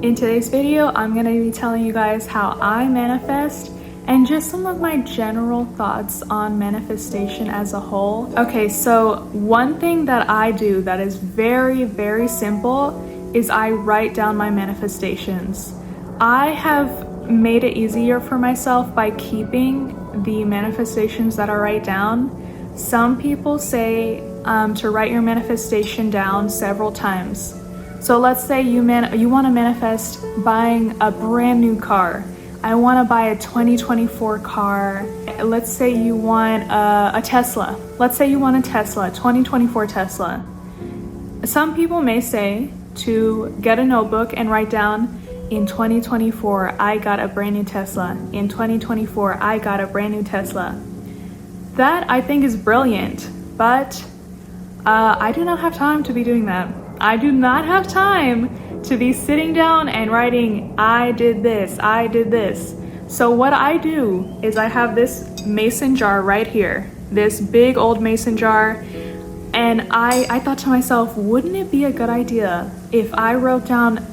In today's video, I'm going to be telling you guys how I manifest and just some of my general thoughts on manifestation as a whole. Okay, so one thing that I do that is very, very simple is I write down my manifestations. I have made it easier for myself by keeping the manifestations that I write down. Some people say to write your manifestation down several times. So let's say you want to manifest buying a brand new car. I want to buy a 2024 car. Let's say you want a Tesla. Let's say you want a Tesla, 2024 Tesla. Some people may say to get a notebook and write down, in 2024, I got a brand new Tesla. In 2024, I got a brand new Tesla. That I think is brilliant, but I do not have time to be doing that. I do not have time to be sitting down and writing, I did this, I did this. So what I do is I have this mason jar right here, this big old mason jar, and I thought to myself, wouldn't it be a good idea if I wrote down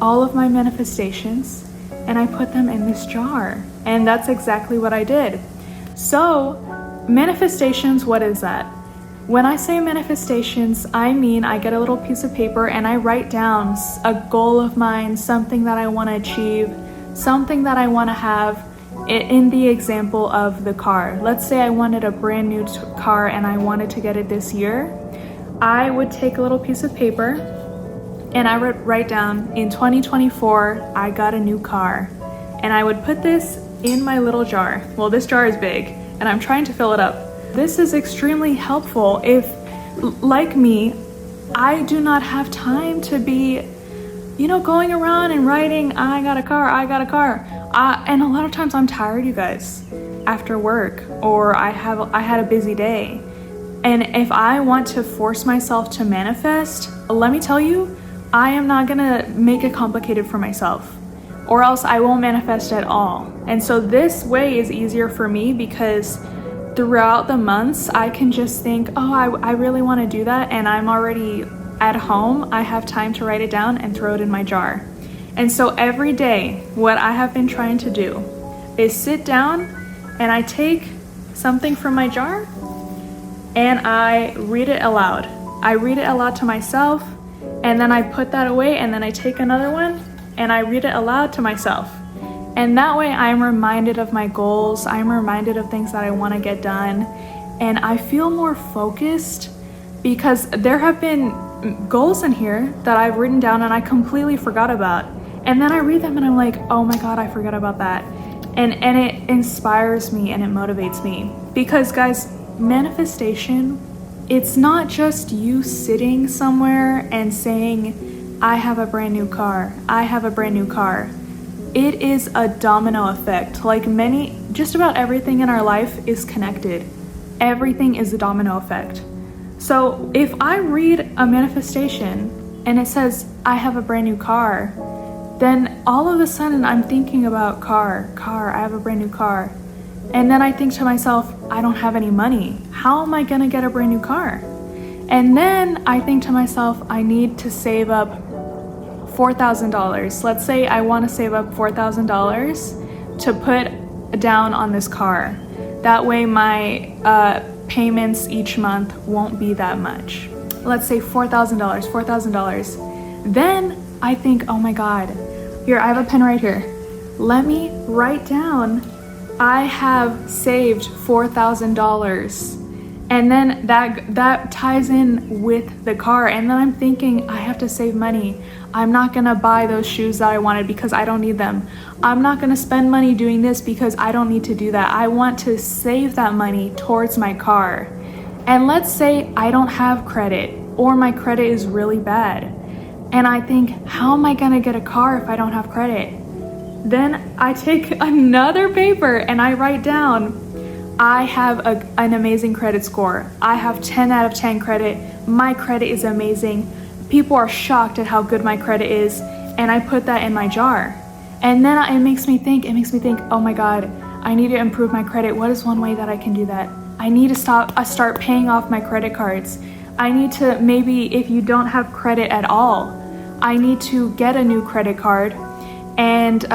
all of my manifestations and I put them in this jar? And that's exactly what I did. So manifestations, what is that? When I say manifestations, I mean I get a little piece of paper and I write down a goal of mine, something that I want to achieve, something that I want to have. In the example of the car, let's say I wanted a brand new car and I wanted to get it this year. I would take a little piece of paper and I would write down, in 2024, I got a new car. And I would put this in my little jar. Well, this jar is big and I'm trying to fill it up. This is extremely helpful if, like me, I do not have time to be, going around and writing, I got a car, I got a car. And a lot of times I'm tired, you guys, after work, or I had a busy day. And if I want to force myself to manifest, let me tell you, I am not gonna make it complicated for myself, or else I won't manifest at all. And so this way is easier for me because throughout the months, I can just think, oh, I really want to do that, and I'm already at home. I have time to write it down and throw it in my jar. And so every day, what I have been trying to do is sit down and I take something from my jar and I read it aloud. I read it aloud to myself, and then I put that away, and then I take another one and I read it aloud to myself. And that way I'm reminded of my goals, I'm reminded of things that I want to get done, and I feel more focused because there have been goals in here that I've written down and I completely forgot about. And then I read them and I'm like, oh my God, I forgot about that. And it inspires me and it motivates me. Because guys, manifestation, it's not just you sitting somewhere and saying, I have a brand new car, I have a brand new car. It is a domino effect. Like just about everything in our life is connected. Everything is a domino effect. So if I read a manifestation and it says, I have a brand new car, then all of a sudden I'm thinking about car, I have a brand new car. And then I think to myself, I don't have any money. How am I gonna get a brand new car? And then I think to myself, I need to save up $4,000. Let's say I want to save up $4,000 to put down on this car. That way my payments each month won't be that much. Let's say $4,000. Then I think, oh my God, here, I have a pen right here. Let me write down, I have saved $4,000. And then that ties in with the car. And then I'm thinking, I have to save money. I'm not gonna buy those shoes that I wanted because I don't need them. I'm not gonna spend money doing this because I don't need to do that. I want to save that money towards my car. And let's say I don't have credit, or my credit is really bad. And I think, how am I gonna get a car if I don't have credit? Then I take another paper and I write down, I have an amazing credit score. I have 10 out of 10 credit. My credit is amazing. People are shocked at how good my credit is, and I put that in my jar. And then it makes me think, oh my God, I need to improve my credit. What is one way that I can do that? I need to start paying off my credit cards. I need to, maybe if you don't have credit at all, I need to get a new credit card, and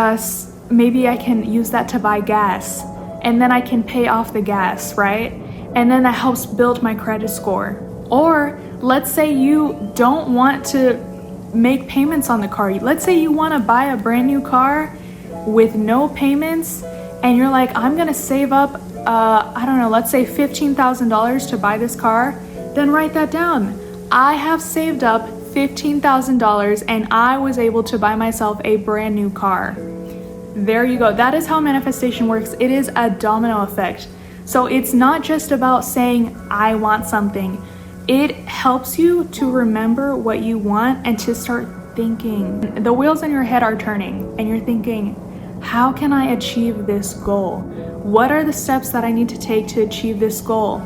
maybe I can use that to buy gas, and then I can pay off the gas, right? And then that helps build my credit score. Or let's say you don't want to make payments on the car. Let's say you want to buy a brand new car with no payments, and you're like, I'm gonna save up, I don't know, let's say $15,000 to buy this car. Then write that down. I have saved up $15,000 and I was able to buy myself a brand new car. There you go. That is how manifestation works. It is a domino effect. So it's not just about saying, I want something. It helps you to remember what you want and to start thinking. The wheels in your head are turning and you're thinking, how can I achieve this goal? What are the steps that I need to take to achieve this goal?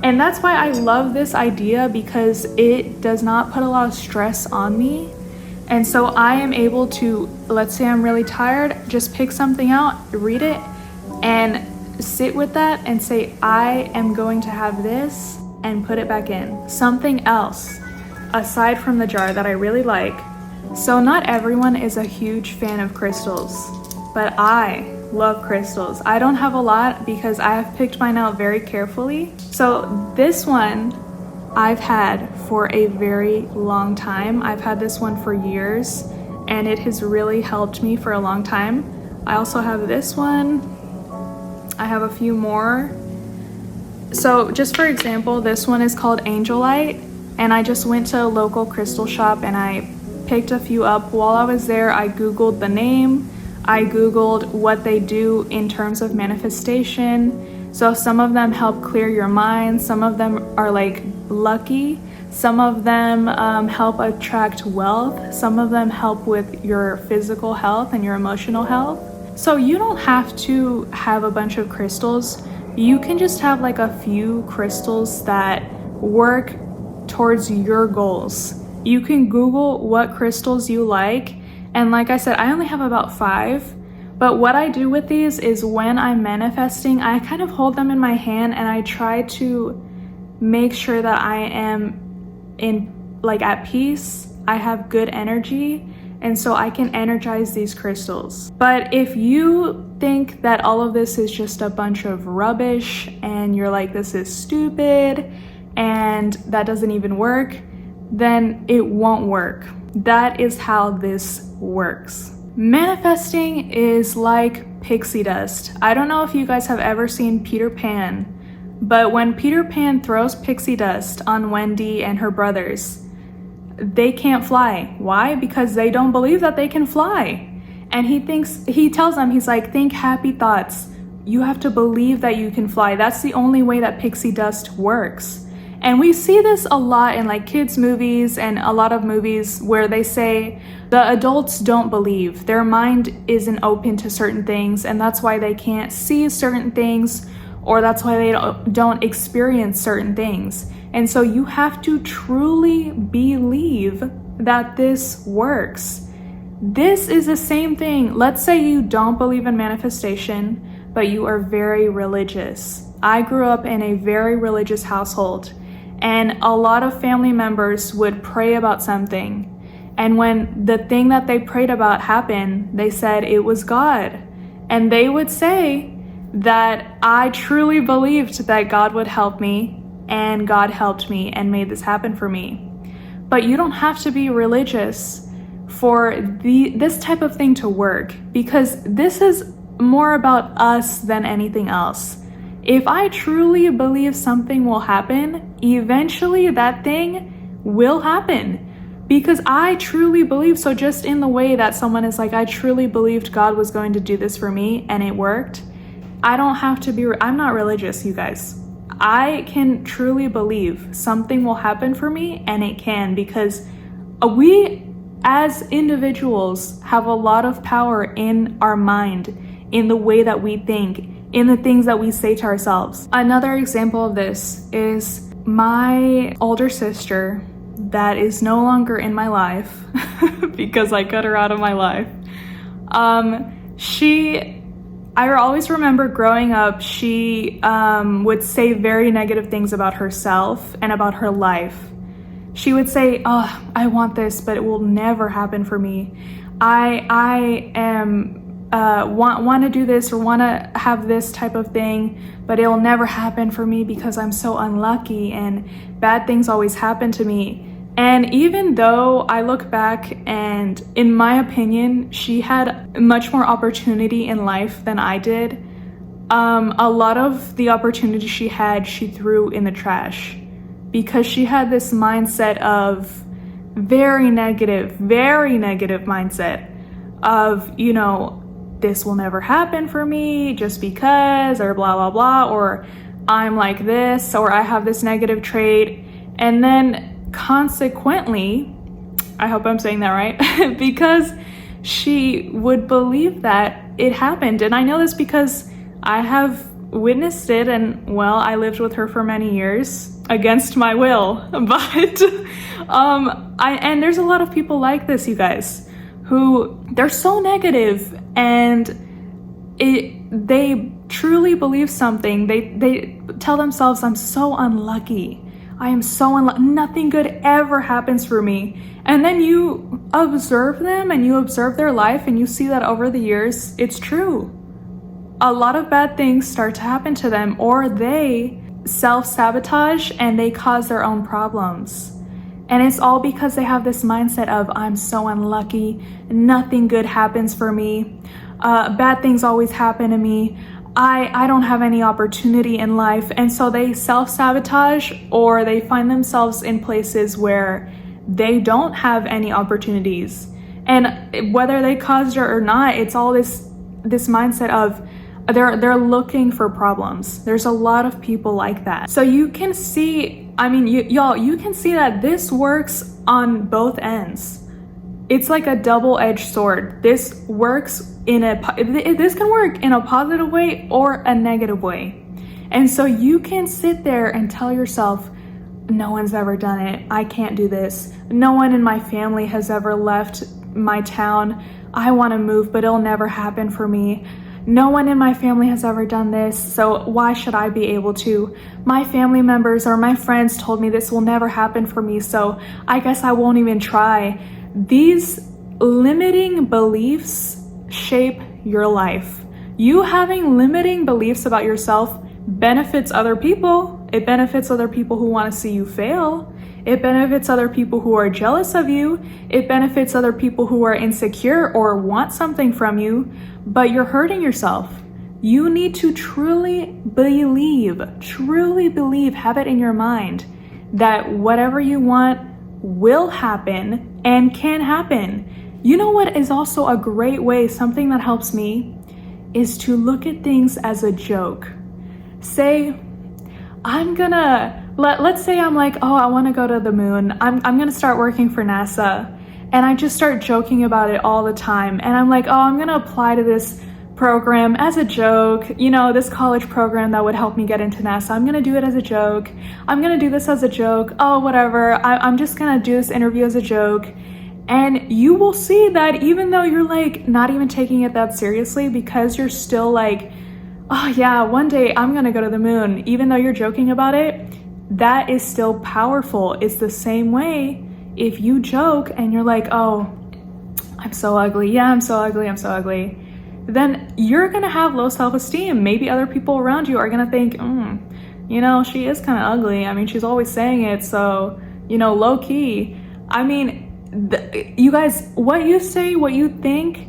And that's why I love this idea, because it does not put a lot of stress on me. And so I am able to, let's say I'm really tired, just pick something out, read it, and sit with that and say, I am going to have this, and put it back in. Something else, aside from the jar, that I really like. So not everyone is a huge fan of crystals, but I love crystals. I don't have a lot because I have picked mine out very carefully. So this one I've had for a very long time. I've had this one for years and it has really helped me for a long time. I also have this one. I have a few more. So just for example, this one is called Angelite, and I just went to a local crystal shop and I picked a few up. While I was there, I Googled the name. I Googled what they do in terms of manifestation. So some of them help clear your mind. Some of them are like lucky. Some of them help attract wealth. Some of them help with your physical health and your emotional health. So you don't have to have a bunch of crystals. You can just have like a few crystals that work towards your goals. You can Google what crystals you like. And like I said, I only have about 5, but what I do with these is when I'm manifesting, I kind of hold them in my hand and I try to make sure that I am at peace. I have good energy, and so I can energize these crystals. But if you think that all of this is just a bunch of rubbish and you're like, this is stupid and that doesn't even work, then it won't work. That is how this works. Manifesting is like pixie dust. I don't know if you guys have ever seen Peter Pan, but when Peter Pan throws pixie dust on Wendy and her brothers, they can't fly. Why? Because they don't believe that they can fly. And he tells them, he's like, think happy thoughts. You have to believe that you can fly. That's the only way that pixie dust works. And we see this a lot in like kids movies and a lot of movies where they say the adults don't believe. Their mind isn't open to certain things, and that's why they can't see certain things, or that's why they don't experience certain things. And so you have to truly believe that this works. This is the same thing. Let's say you don't believe in manifestation, but you are very religious. I grew up in a very religious household, and a lot of family members would pray about something. And when the thing that they prayed about happened, they said it was God. And they would say that I truly believed that God would help me, and God helped me and made this happen for me. But you don't have to be religious for this type of thing to work, because this is more about us than anything else. If I truly believe something will happen, eventually that thing will happen, because I truly believe. So just in the way that someone is like, I truly believed God was going to do this for me and it worked. I don't have to be, I'm not religious, you guys. I can truly believe something will happen for me, and it can, because we as individuals have a lot of power in our mind, in the way that we think, in the things that we say to ourselves. Another example of this is my older sister that is no longer in my life because I cut her out of my life. I always remember growing up, she would say very negative things about herself and about her life. She would say, oh, I want this, but it will never happen for me. I am want to do this or want to have this type of thing, but it'll never happen for me because I'm so unlucky and bad things always happen to me. And even though I look back and in my opinion, she had much more opportunity in life than I did, a lot of the opportunity she had, she threw in the trash because she had this mindset of very negative mindset of, you know, this will never happen for me just because, or blah, blah, blah, or I'm like this, or I have this negative trait. And then consequently, I hope I'm saying that right, because she would believe that it happened. And I know this because I have witnessed it, and well, I lived with her for many years against my will, but and there's a lot of people like this, you guys, who they're so negative and they truly believe something. They tell themselves, I'm so unlucky. I am so unlucky. Nothing good ever happens for me. And then you observe them and you observe their life and you see that over the years, it's true. A lot of bad things start to happen to them, or they self-sabotage and they cause their own problems. And it's all because they have this mindset of, I'm so unlucky, nothing good happens for me, bad things always happen to me, I don't have any opportunity in life. And so they self-sabotage, or they find themselves in places where they don't have any opportunities. And whether they caused it or not, it's all this mindset of they're looking for problems. There's a lot of people like that. So you can see, I mean, you can see that this works on both ends. It's like a double-edged sword. This works this can work in a positive way or a negative way. And so you can sit there and tell yourself, no one's ever done it. I can't do this. No one in my family has ever left my town. I want to move, but it'll never happen for me. No one in my family has ever done this, so why should I be able to? My family members or my friends told me this will never happen for me, so I guess I won't even try. These limiting beliefs shape your life. You having limiting beliefs about yourself benefits other people. It benefits other people who want to see you fail. It benefits other people who are jealous of you. It benefits other people who are insecure or want something from you, but you're hurting yourself. You need to truly believe, have it in your mind that whatever you want will happen and can happen. You know what is also a great way, something that helps me, is to look at things as a joke. Say, let's say I'm like, oh, I want to go to the moon. I'm gonna start working for NASA. And I just start joking about it all the time. And I'm like, oh, I'm gonna apply to this program as a joke. You know, this college program that would help me get into NASA. I'm gonna do it as a joke. I'm gonna do this as a joke. Oh, whatever. I'm just gonna do this interview as a joke. And you will see that even though you're like not even taking it that seriously, because you're still like, oh yeah, one day I'm gonna go to the moon, even though you're joking about it, that is still powerful. It's the same way if you joke and you're like, oh, I'm so ugly. Yeah, I'm so ugly. Then you're gonna have low self-esteem. Maybe other people around you are gonna think, you know, she is kind of ugly. I mean, she's always saying it, so, you know, low key. I mean, you guys, what you say, what you think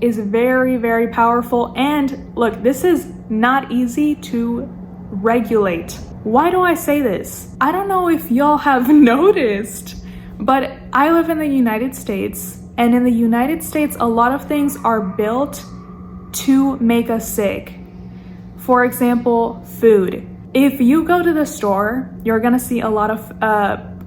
is very, very powerful. And look, this is not easy to regulate. Why do I say this? I don't know if y'all have noticed, but I live in the United States, and in the United States, a lot of things are built to make us sick. For example, food. If you go to the store, you're gonna see a lot of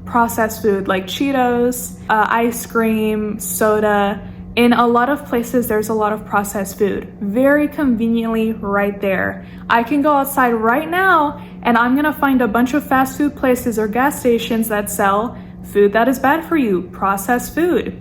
processed food like Cheetos, ice cream, soda. In a lot of places, there's a lot of processed food, very conveniently right there. I can go outside right now and I'm gonna find a bunch of fast food places or gas stations that sell food that is bad for you, processed food.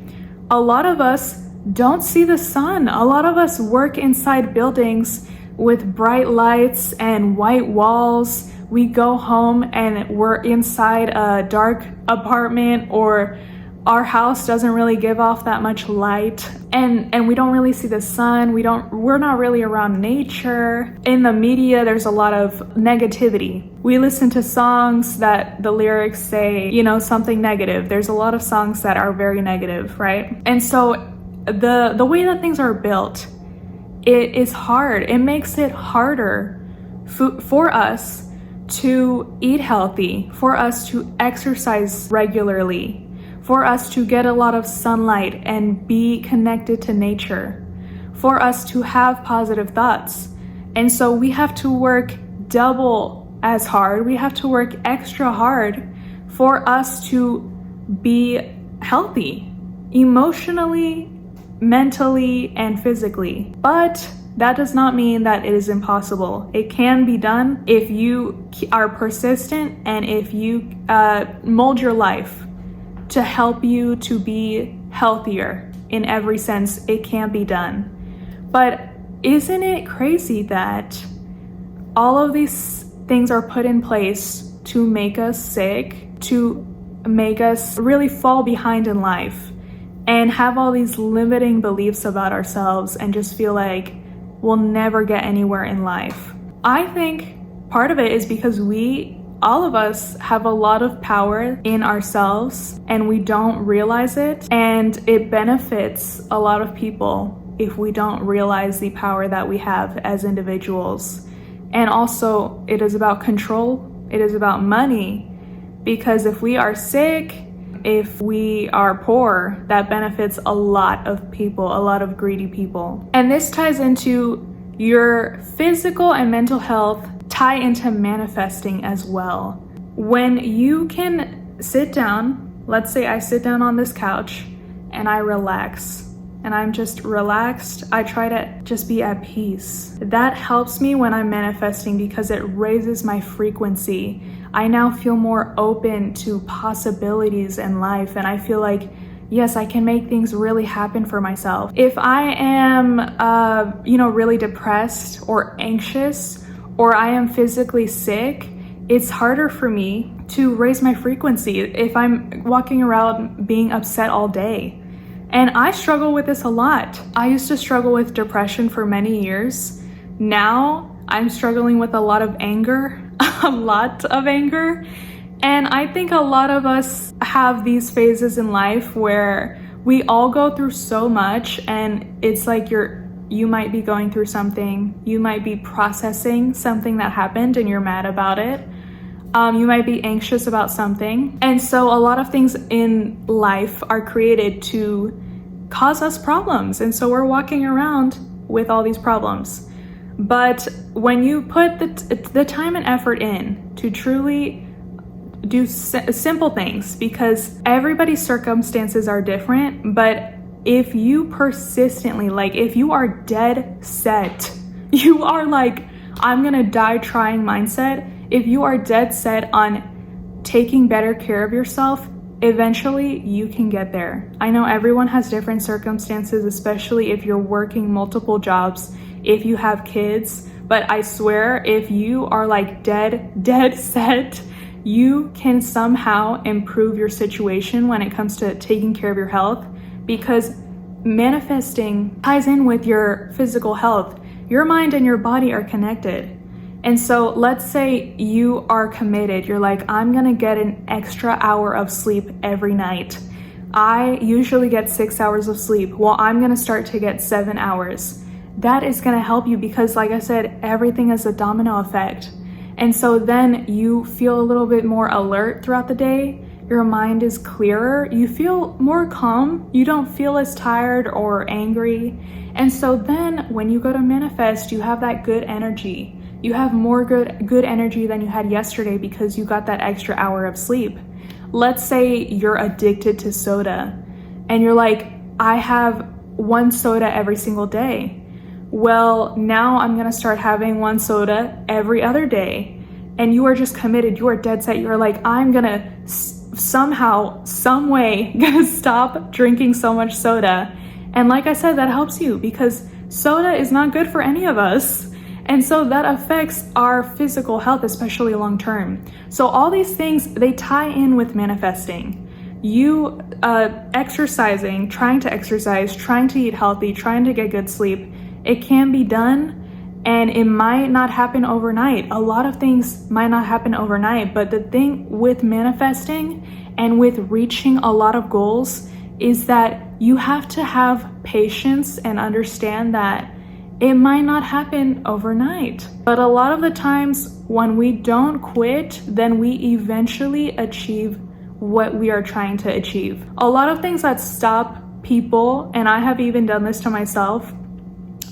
A lot of us don't see the sun. A lot of us work inside buildings with bright lights and white walls we go home and we're inside a dark apartment, or our house doesn't really give off that much light, and we don't really see the sun. We're not really around nature. In the media, there's a lot of negativity. We listen to songs that the lyrics say, something negative. There's a lot of songs that are very negative, right? And so the way that things are built, it is hard. It makes it harder for us to eat healthy, for us to exercise regularly, for us to get a lot of sunlight and be connected to nature, for us to have positive thoughts. And so we have to work double as hard. We have to work extra hard for us to be healthy, emotionally, mentally, and physically. But that does not mean that it is impossible. It can be done if you are persistent and if you mold your life to help you to be healthier in every sense. It can be done. But isn't it crazy that all of these things are put in place to make us sick, to make us really fall behind in life and have all these limiting beliefs about ourselves and just feel like we'll never get anywhere in life? I think part of it is because all of us have a lot of power in ourselves and we don't realize it, and it benefits a lot of people if we don't realize the power that we have as individuals. And also, it is about control, it is about money, because if we are sick, if we are poor, that benefits a lot of people, a lot of greedy people. And this ties into your physical and mental health, tie into manifesting as well. When you can sit down, let's say I sit down on this couch and I relax, and I'm just relaxed, I try to just be at peace. That helps me when I'm manifesting because it raises my frequency. I now feel more open to possibilities in life, and I feel like, yes, I can make things really happen for myself. If I am, really depressed or anxious, or I am physically sick, it's harder for me to raise my frequency if I'm walking around being upset all day. And I struggle with this a lot. I used to struggle with depression for many years. Now I'm struggling with a lot of anger, And I think a lot of us have these phases in life where we all go through so much, and it's like you might be going through something, you might be processing something that happened and you're mad about it. You might be anxious about something. And so a lot of things in life are created to cause us problems. And so we're walking around with all these problems. But when you put the time and effort in to truly do simple things, because everybody's circumstances are different, but if you persistently, if you are dead set, you are like, I'm gonna die trying mindset, if you are dead set on taking better care of yourself, eventually you can get there. I know everyone has different circumstances, especially if you're working multiple jobs, if you have kids, but I swear if you are dead set, you can somehow improve your situation when it comes to taking care of your health, because manifesting ties in with your physical health. Your mind and your body are connected. And so let's say you are committed. You're like, I'm gonna get an extra hour of sleep every night. I usually get 6 hours of sleep. Well, I'm gonna start to get 7 hours. That is gonna help you because, like I said, everything is a domino effect. And so then you feel a little bit more alert throughout the day. Your mind is clearer. You feel more calm. You don't feel as tired or angry. And so then when you go to manifest, you have that good energy. You have more good energy than you had yesterday because you got that extra hour of sleep. Let's say you're addicted to soda and you're like, I have 1 soda every single day. Well, now I'm gonna start having 1 soda every other day. And you are just committed, you are dead set. You're like, I'm gonna somehow, some way, gonna stop drinking so much soda. And like I said, that helps you because soda is not good for any of us. And so that affects our physical health, especially long term. So all these things, they tie in with manifesting. You exercising, trying to exercise, trying to eat healthy, trying to get good sleep, it can be done. And it might not happen overnight. A lot of things might not happen overnight, but the thing with manifesting and with reaching a lot of goals is that you have to have patience and understand that it might not happen overnight. But a lot of the times when we don't quit, then we eventually achieve what we are trying to achieve. A lot of things that stop people, and I have even done this to myself,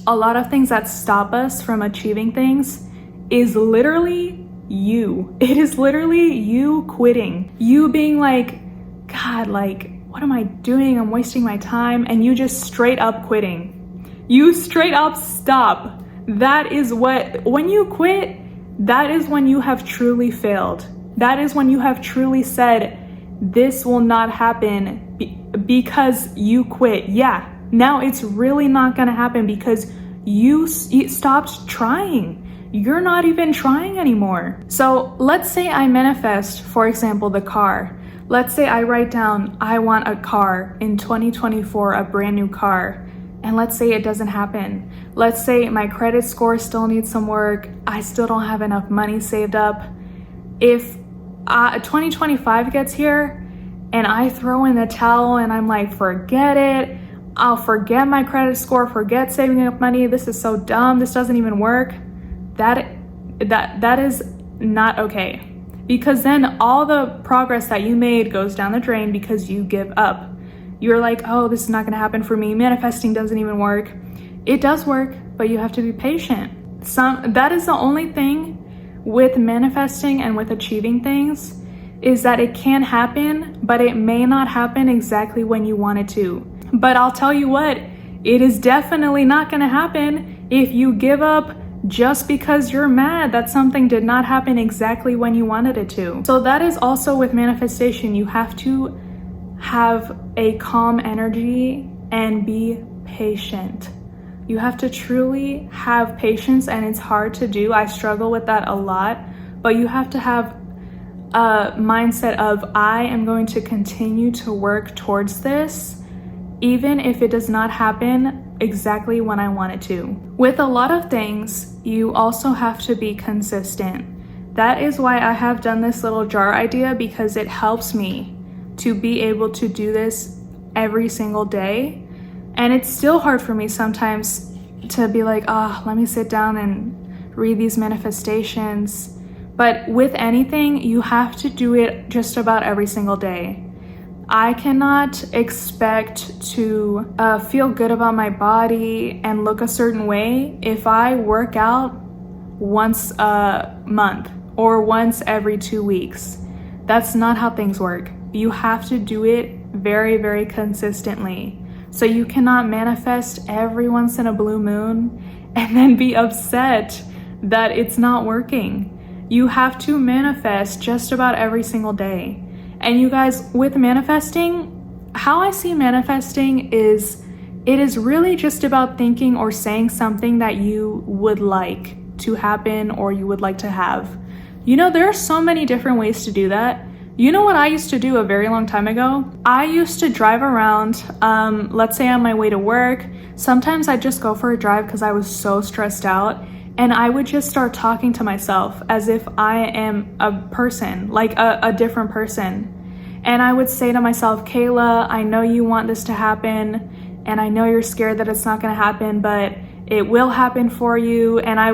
a lot of things that stop us from achieving things is literally you. It is literally you quitting. You being like, God, like, what am I doing? I'm wasting my time. And you just straight up quitting. You straight up stop. That is when you quit, that is when you have truly failed. That is when you have truly said, this will not happen because you quit. Yeah. Now it's really not gonna happen because you stopped trying. You're not even trying anymore. So let's say I manifest, for example, the car. Let's say I write down, I want a car in 2024, a brand new car. And let's say it doesn't happen. Let's say my credit score still needs some work. I still don't have enough money saved up. If 2025 gets here and I throw in the towel and I'm like, forget it. I'll forget my credit score, forget saving up money. This is so dumb. This doesn't even work. That is not okay. Because then all the progress that you made goes down the drain because you give up. You're like, oh, this is not gonna happen for me. Manifesting doesn't even work. It does work, but you have to be patient. That is the only thing with manifesting and with achieving things, is that it can happen, but it may not happen exactly when you want it to. But I'll tell you what, it is definitely not gonna happen if you give up just because you're mad that something did not happen exactly when you wanted it to. So that is also with manifestation. You have to have a calm energy and be patient. You have to truly have patience, and it's hard to do. I struggle with that a lot, but you have to have a mindset of, I am going to continue to work towards this, even if it does not happen exactly when I want it to. With a lot of things, you also have to be consistent. That is why I have done this little jar idea, because it helps me to be able to do this every single day. And it's still hard for me sometimes to be like, let me sit down and read these manifestations. But with anything, you have to do it just about every single day. I cannot expect to feel good about my body and look a certain way if I work out once a month or once every 2 weeks. That's not how things work. You have to do it very, very consistently. So you cannot manifest every once in a blue moon and then be upset that it's not working. You have to manifest just about every single day. And you guys, with manifesting, how I see manifesting is, it is really just about thinking or saying something that you would like to happen or you would like to have. You know, there are so many different ways to do that. You know what I used to do a very long time ago? I used to drive around, let's say on my way to work. Sometimes I'd just go for a drive because I was so stressed out. And I would just start talking to myself as if I am a person, like a different person. And I would say to myself, Kayla, I know you want this to happen, and I know you're scared that it's not gonna happen, but it will happen for you. And I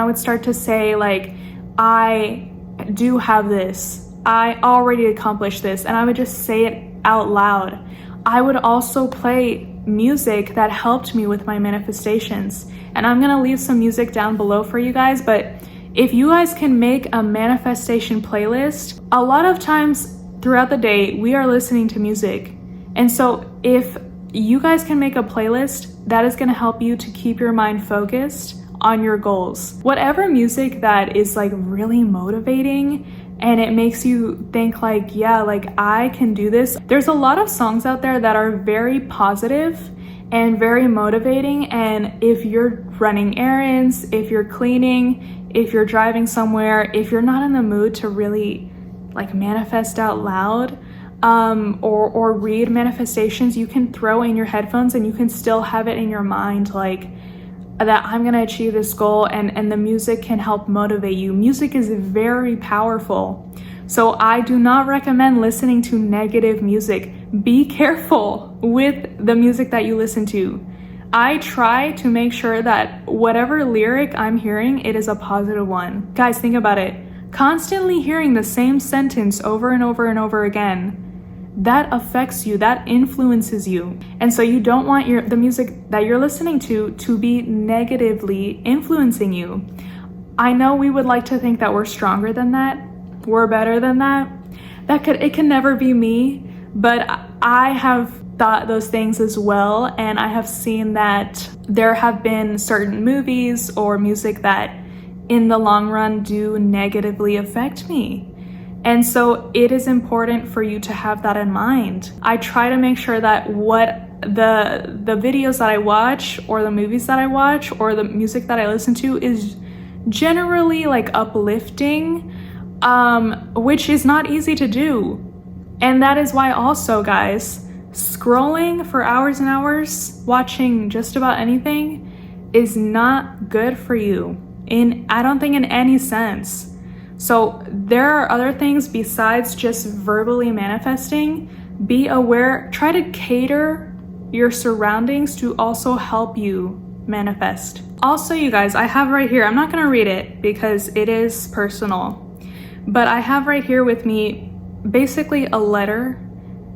would start to say, like, I do have this. I already accomplished this. And I would just say it out loud. I would also play music that helped me with my manifestations. And I'm gonna leave some music down below for you guys, but if you guys can make a manifestation playlist, a lot of times throughout the day, we are listening to music. And so if you guys can make a playlist, that is gonna help you to keep your mind focused on your goals. Whatever music that is like really motivating and it makes you think like, yeah, like I can do this. There's a lot of songs out there that are very positive and very motivating. And if you're running errands, if you're cleaning, if you're driving somewhere, if you're not in the mood to really like manifest out loud, or read manifestations, you can throw in your headphones and you can still have it in your mind like that I'm gonna achieve this goal, and the music can help motivate you. Music is very powerful. So I do not recommend listening to negative music. Be careful with the music that you listen to. I try to make sure that whatever lyric I'm hearing, it is a positive one. Guys, think about it. Constantly hearing the same sentence over and over and over again, that affects you, that influences you. And so you don't want the music that you're listening to be negatively influencing you. I know we would like to think that we're stronger than that, we're better than that. It can never be me, but I have thought those things as well, and I have seen that there have been certain movies or music that in the long run do negatively affect me. And so it is important for you to have that in mind. I try to make sure that what the videos that I watch or the movies that I watch or the music that I listen to is generally like uplifting, which is not easy to do. And that is why also, guys, scrolling for hours and hours, watching just about anything is not good for you. I don't think in any sense. So there are other things besides just verbally manifesting. Be aware, try to cater your surroundings to also help you manifest. Also, you guys, I have right here, I'm not gonna read it because it is personal, but I have right here with me basically a letter,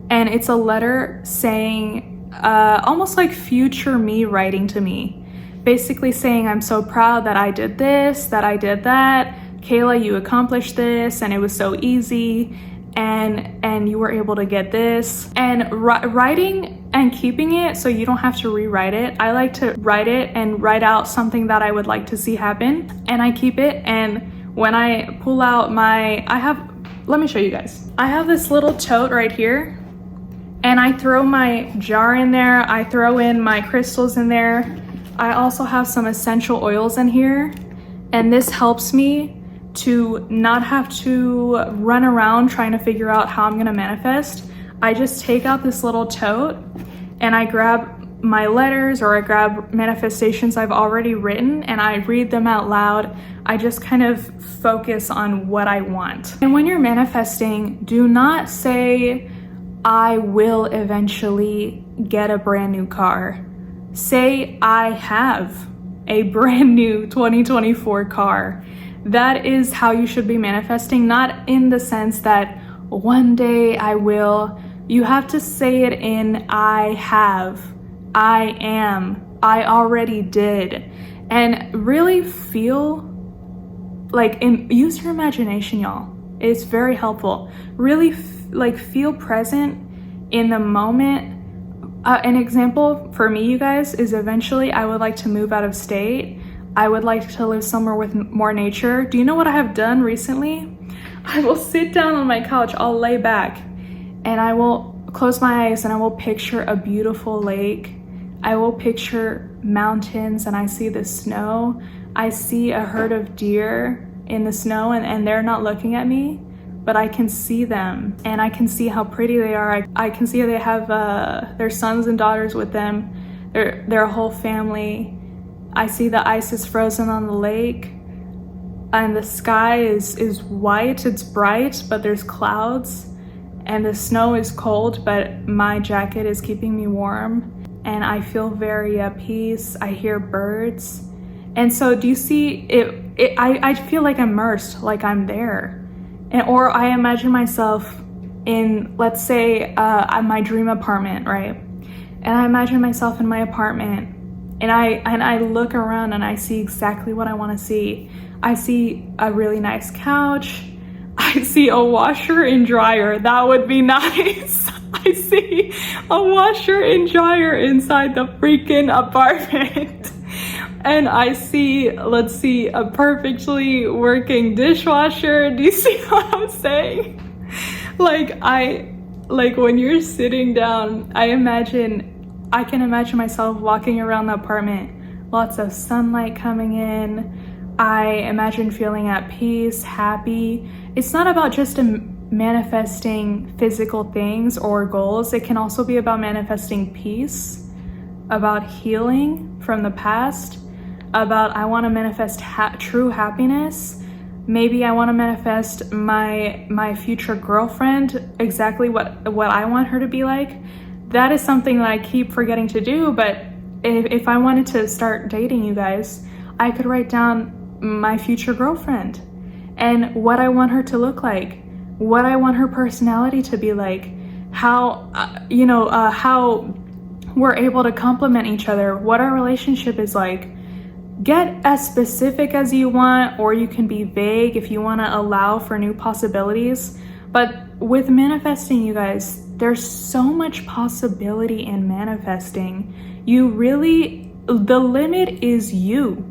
and it's a letter saying, almost like future me writing to me, basically saying, I'm so proud that I did this, that I did that. Kayla, you accomplished this, and it was so easy, and you were able to get this. And writing and keeping it so you don't have to rewrite it. I like to write it and write out something that I would like to see happen, and I keep it. And when I pull out let me show you guys. I have this little tote right here, and I throw my jar in there. I throw in my crystals in there. I also have some essential oils in here, and this helps me to not have to run around trying to figure out how I'm gonna manifest. I just take out this little tote and I grab my letters, or I grab manifestations I've already written, and I read them out loud. I just kind of focus on what I want. And when you're manifesting, do not say, I will eventually get a brand new car. Say, I have a brand new 2024 car. That is how you should be manifesting, not in the sense that one day I will. You have to say it in I have, I am, I already did. And really feel like, use your imagination, y'all. It's very helpful. Really feel present in the moment. An example for me, you guys, is eventually I would like to move out of state. I would like to live somewhere with more nature. Do you know what I have done recently? I will sit down on my couch, I'll lay back, and I will close my eyes and I will picture a beautiful lake. I will picture mountains, and I see the snow. I see a herd of deer in the snow, and they're not looking at me, but I can see them, and I can see how pretty they are. I can see they have their sons and daughters with them. They're a whole family. I see the ice is frozen on the lake, and the sky is white, it's bright, but there's clouds, and the snow is cold, but my jacket is keeping me warm, and I feel very at peace. I hear birds. And so do you see it? I feel like immersed, like I'm there. Or I imagine myself in, let's say, my dream apartment, right? And I imagine myself in my apartment, and I look around and I see exactly what I want to see. I see a really nice couch. I see a washer and dryer. That would be nice. I see a washer and dryer inside the freaking apartment. And I see, let's see, a perfectly working dishwasher. Do you see what I'm saying? Like when you're sitting down, I imagine I can imagine myself walking around the apartment, lots of sunlight coming in. I imagine feeling at peace, happy. It's not about just manifesting physical things or goals. It can also be about manifesting peace, about healing from the past, about I want to manifest true happiness. Maybe I want to manifest my future girlfriend, exactly what I want her to be like. That is something that I keep forgetting to do, but if I wanted to start dating you guys, I could write down my future girlfriend and what I want her to look like, what I want her personality to be like, how how we're able to complement each other, what our relationship is like. Get as specific as you want, or you can be vague if you want to allow for new possibilities. But with manifesting, you guys, there's so much possibility in manifesting. The limit is you.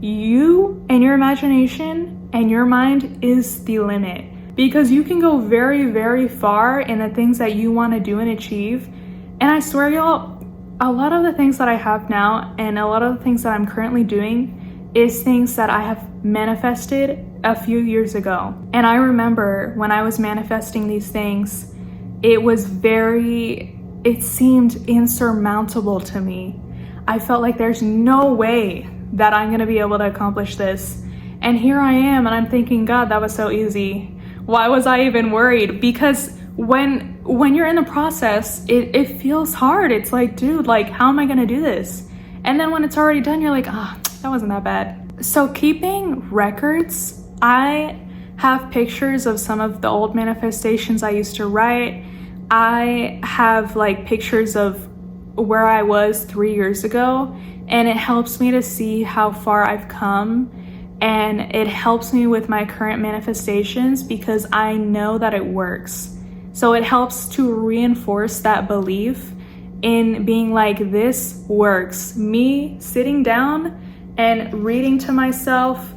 You and your imagination and your mind is the limit, because you can go very, very far in the things that you want to do and achieve. And I swear, y'all, a lot of the things that I have now and a lot of the things that I'm currently doing is things that I have manifested a few years ago. And I remember when I was manifesting these things, it seemed insurmountable to me. I felt like there's no way that I'm going to be able to accomplish this. And here I am, and I'm thinking, God, that was so easy. Why was I even worried? Because when you're in the process, it feels hard. It's like, dude, like, how am I going to do this? And then when it's already done, you're like, that wasn't that bad. So keeping records, I have pictures of some of the old manifestations I used to write. I have like pictures of where I was 3 years ago, and it helps me to see how far I've come. And it helps me with my current manifestations because I know that it works. So it helps to reinforce that belief in being like, this works. Me sitting down and reading to myself,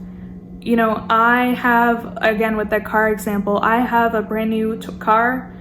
I have, again, with that car example, I have a brand new car,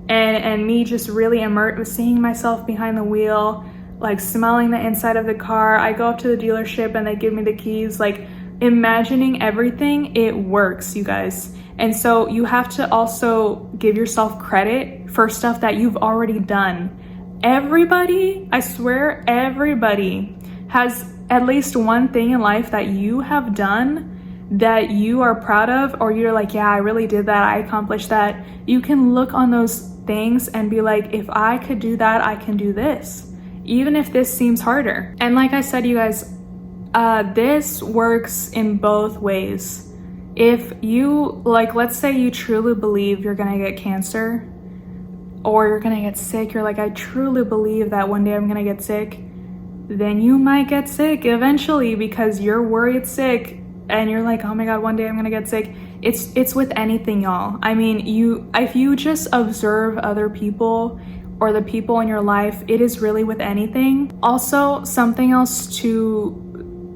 and me just really seeing myself behind the wheel, like smelling the inside of the car. I go up to the dealership and they give me the keys, like imagining everything. It works, you guys. And so you have to also give yourself credit for stuff that you've already done. Everybody, I swear, everybody has at least one thing in life that you have done that you are proud of, or you're like, yeah, I really did that, I accomplished that. You can look on those things and be like, if I could do that, I can do this, even if this seems harder. And like I said, you guys, this works in both ways. If you, like, let's say you truly believe you're gonna get cancer or you're gonna get sick, you're like, I truly believe that one day I'm gonna get sick, then you might get sick eventually because you're worried sick and you're like, oh my God, one day I'm gonna get sick. It's with anything, y'all. I mean, if you just observe other people or the people in your life, it is really with anything. Also, something else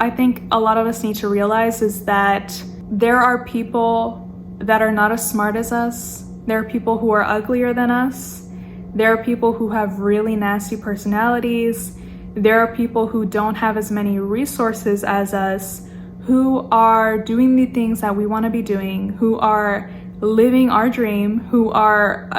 I think a lot of us need to realize is that there are people that are not as smart as us. There are people who are uglier than us. There are people who have really nasty personalities. There are people who don't have as many resources as us, who are doing the things that we want to be doing, who are living our dream, who are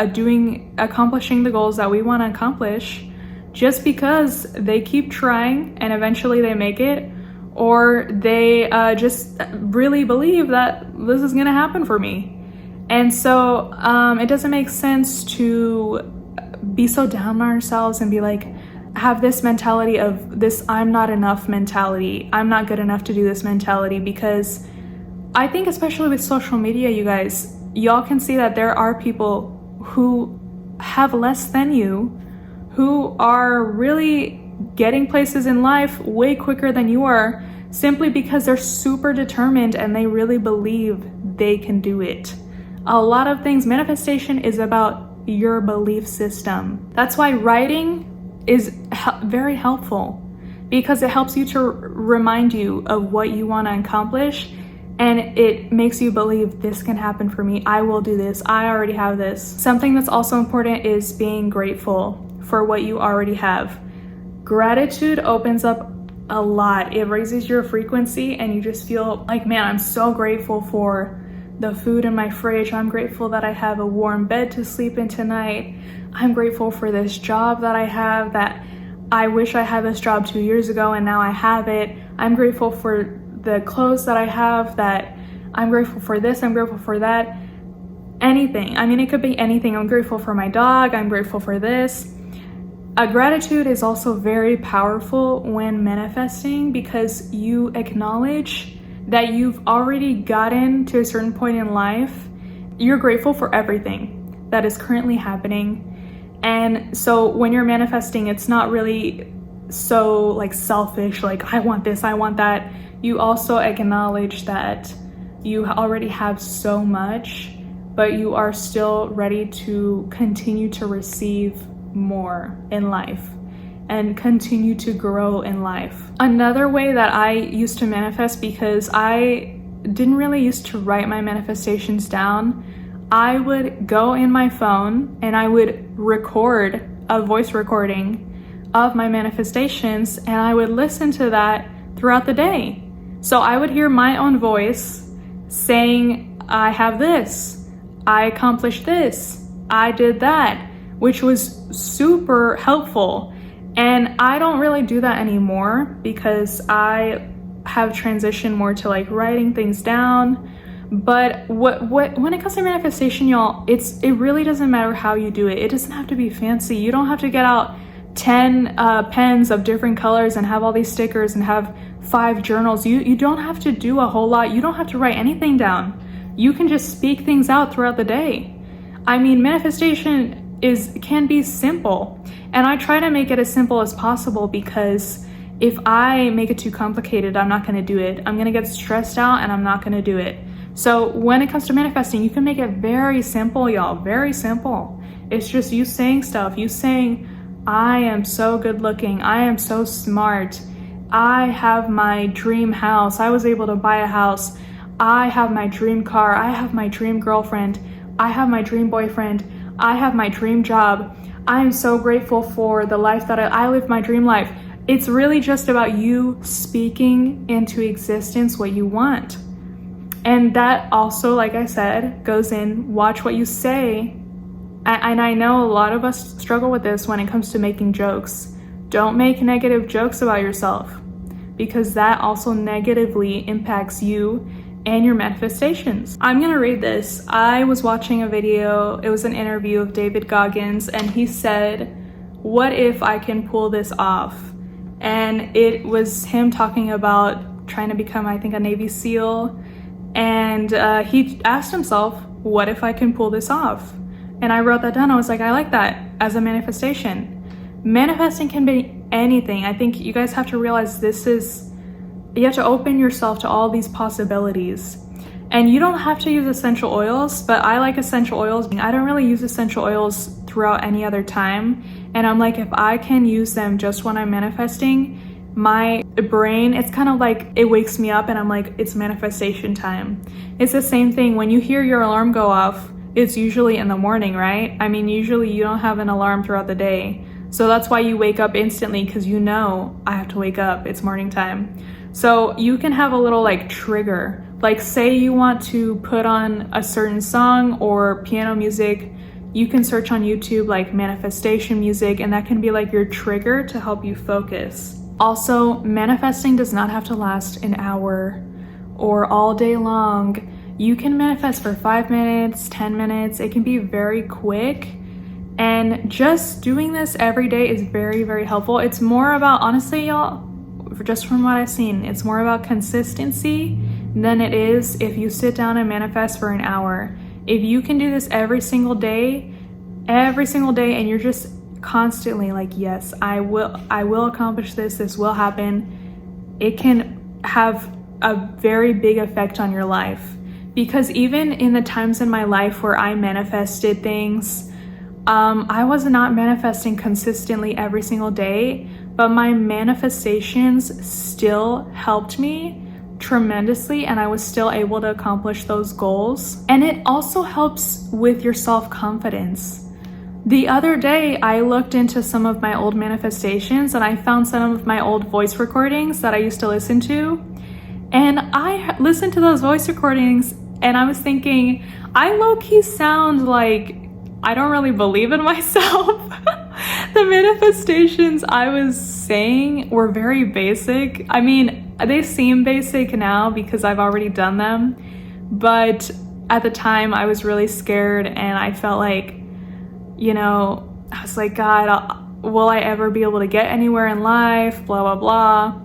accomplishing the goals that we want to accomplish just because they keep trying and eventually they make it, or they just really believe that this is gonna happen for me. And so it doesn't make sense to be so down on ourselves and be like, have this mentality of this I'm not enough mentality, I'm not good enough to do this mentality, because I think especially with social media, you guys, y'all can see that there are people who have less than you, who are really getting places in life way quicker than you are, simply because they're super determined and they really believe they can do it. A lot of things, manifestation is about your belief system. That's why writing is very helpful, because it helps you to remind you of what you want to accomplish, and it makes you believe this can happen for me. I will do this. I already have this. Something that's also important is being grateful for what you already have. Gratitude opens up a lot. It raises your frequency and you just feel like, man, I'm so grateful for the food in my fridge. I'm grateful that I have a warm bed to sleep in tonight. I'm grateful for this job that I have, that I wish I had this job 2 years ago and now I have it. I'm grateful for the clothes that I have, that I'm grateful for this, I'm grateful for that. Anything. I mean, it could be anything. I'm grateful for my dog. I'm grateful for this. Gratitude is also very powerful when manifesting because you acknowledge that you've already gotten to a certain point in life. You're grateful for everything that is currently happening. And so when you're manifesting, it's not really so like selfish, like I want this, I want that. You also acknowledge that you already have so much, but you are still ready to continue to receive more in life and continue to grow in life. Another way that I used to manifest, because I didn't really used to write my manifestations down, I would go in my phone and I would record a voice recording of my manifestations and I would listen to that throughout the day. So I would hear my own voice saying, I have this, I accomplished this, I did that, which was super helpful. And I don't really do that anymore because I have transitioned more to like writing things down. But what when it comes to manifestation, y'all, it really doesn't matter how you do it. It doesn't have to be fancy. You don't have to get out 10 pens of different colors and have all these stickers and have 5 journals. You don't have to do a whole lot. You don't have to write anything down. You can just speak things out throughout the day. I mean, manifestation can be simple, and I try to make it as simple as possible because if I make it too complicated, I'm not going to do it. I'm going to get stressed out and I'm not going to do it. So when it comes to manifesting, you can make it very simple, y'all. Very simple. It's just you saying stuff. You saying, I am so good looking. I am so smart. I have my dream house. I was able to buy a house. I have my dream car. I have my dream girlfriend. I have my dream boyfriend. I have my dream job. I am so grateful for the life that I live my dream life. It's really just about you speaking into existence what you want. And that also, like I said, goes in, watch what you say. And I know a lot of us struggle with this when it comes to making jokes. Don't make negative jokes about yourself because that also negatively impacts you and your manifestations. I'm gonna read this. I was watching a video, it was an interview of David Goggins, and he said, what if I can pull this off? And it was him talking about trying to become, I think, a Navy SEAL. And he asked himself, what if I can pull this off? And I wrote that down. I was like, I like that as a manifestation. Manifesting can be anything. I think you guys have to realize you have to open yourself to all these possibilities. And you don't have to use essential oils, but I like essential oils. I don't really use essential oils throughout any other time. And I'm like, if I can use them just when I'm manifesting, my brain, it's kind of like it wakes me up and I'm like, it's manifestation time. It's the same thing when you hear your alarm go off, it's usually in the morning, right? I mean, usually you don't have an alarm throughout the day. So that's why you wake up instantly because you know I have to wake up, it's morning time. So you can have a little like trigger, like say you want to put on a certain song or piano music, you can search on YouTube like manifestation music and that can be like your trigger to help you focus. Also, manifesting does not have to last an hour or all day long. You can manifest for 5 minutes, 10 minutes. It can be very quick. And just doing this every day is very, very helpful. It's more about, honestly, y'all, just from what I've seen, it's more about consistency than it is if you sit down and manifest for an hour. If you can do this every single day, and you're just constantly like, yes, I will accomplish this, this will happen, it can have a very big effect on your life. Because even in the times in my life where I manifested things, I was not manifesting consistently every single day, but my manifestations still helped me tremendously and I was still able to accomplish those goals. And it also helps with your self-confidence. The other day, I looked into some of my old manifestations and I found some of my old voice recordings that I used to listen to. And I listened to those voice recordings and I was thinking, I low-key sound like I don't really believe in myself. The manifestations I was saying were very basic. I mean, they seem basic now because I've already done them. But at the time, I was really scared and I felt like, you know, I was like, God, will I ever be able to get anywhere in life? Blah, blah, blah.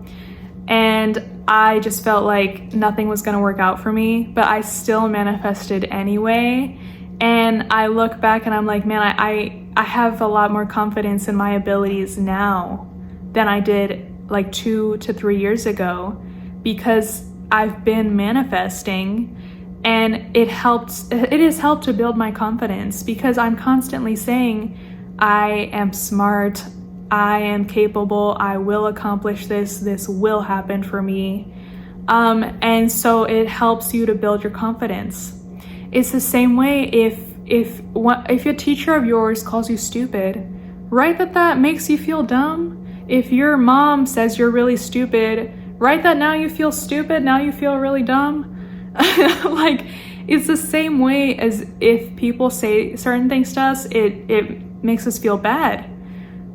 And I just felt like nothing was going to work out for me, but I still manifested anyway. And I look back and I'm like, man, I have a lot more confidence in my abilities now than I did like 2 to 3 years ago, because I've been manifesting, and it has helped to build my confidence, because I'm constantly saying I am smart, I am capable, I will accomplish this will happen for me. And so it helps you to build your confidence. It's the same way if a teacher of yours calls you stupid, write that makes you feel dumb. If your mom says you're really stupid, write that now you feel stupid, now you feel really dumb. Like, it's the same way as if people say certain things to us, it makes us feel bad.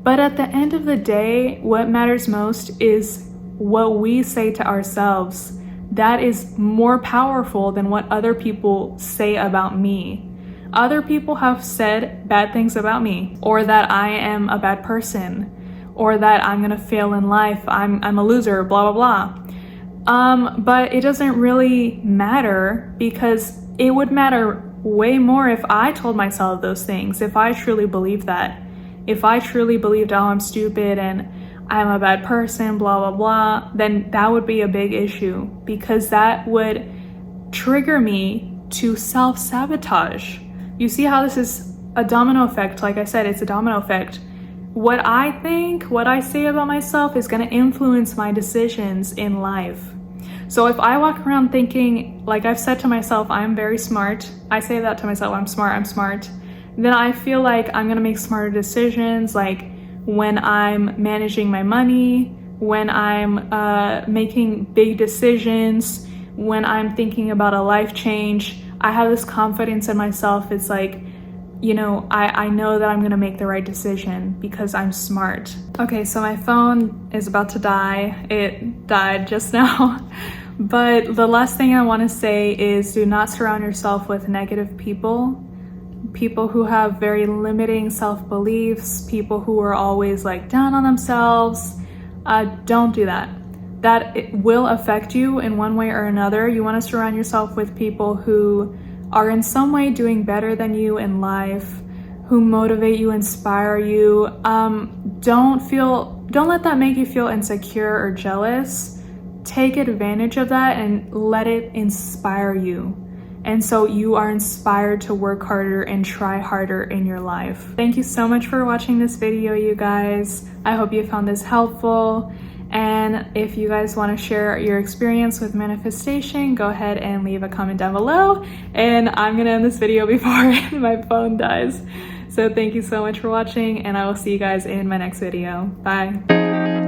But at the end of the day, what matters most is what we say to ourselves. That is more powerful than what other people say about me. Other people have said bad things about me, or that I am a bad person, or that I'm gonna fail in life, I'm a loser, blah, blah, blah. But it doesn't really matter, because it would matter way more if I told myself those things, if I truly believed that. If I truly believed, oh, I'm stupid and I'm a bad person, blah, blah, blah, then that would be a big issue, because that would trigger me to self-sabotage. You see how this is a domino effect? Like I said, it's a domino effect. What I think, what I say about myself is going to influence my decisions in life. So if I walk around thinking, like I've said to myself, I'm very smart, I say that to myself, I'm smart, then I feel like I'm going to make smarter decisions, like when I'm managing my money, when I'm making big decisions, when I'm thinking about a life change. I have this confidence in myself. It's like, you know, I know that I'm gonna make the right decision because I'm smart. Okay, so my phone is about to die. It died just now. But the last thing I wanna say is, do not surround yourself with negative people. People who have very limiting self-beliefs, people who are always like down on themselves. Don't do that. It will affect you in one way or another. You want to surround yourself with people who are in some way doing better than you in life, who motivate you, inspire you. Don't let that make you feel insecure or jealous. Take advantage of that and let it inspire you. And so you are inspired to work harder and try harder in your life. Thank you so much for watching this video, you guys. I hope you found this helpful. And if you guys want to share your experience with manifestation, go ahead and leave a comment down below. And I'm gonna end this video before my phone dies. So thank you so much for watching, and I will see you guys in my next video. Bye.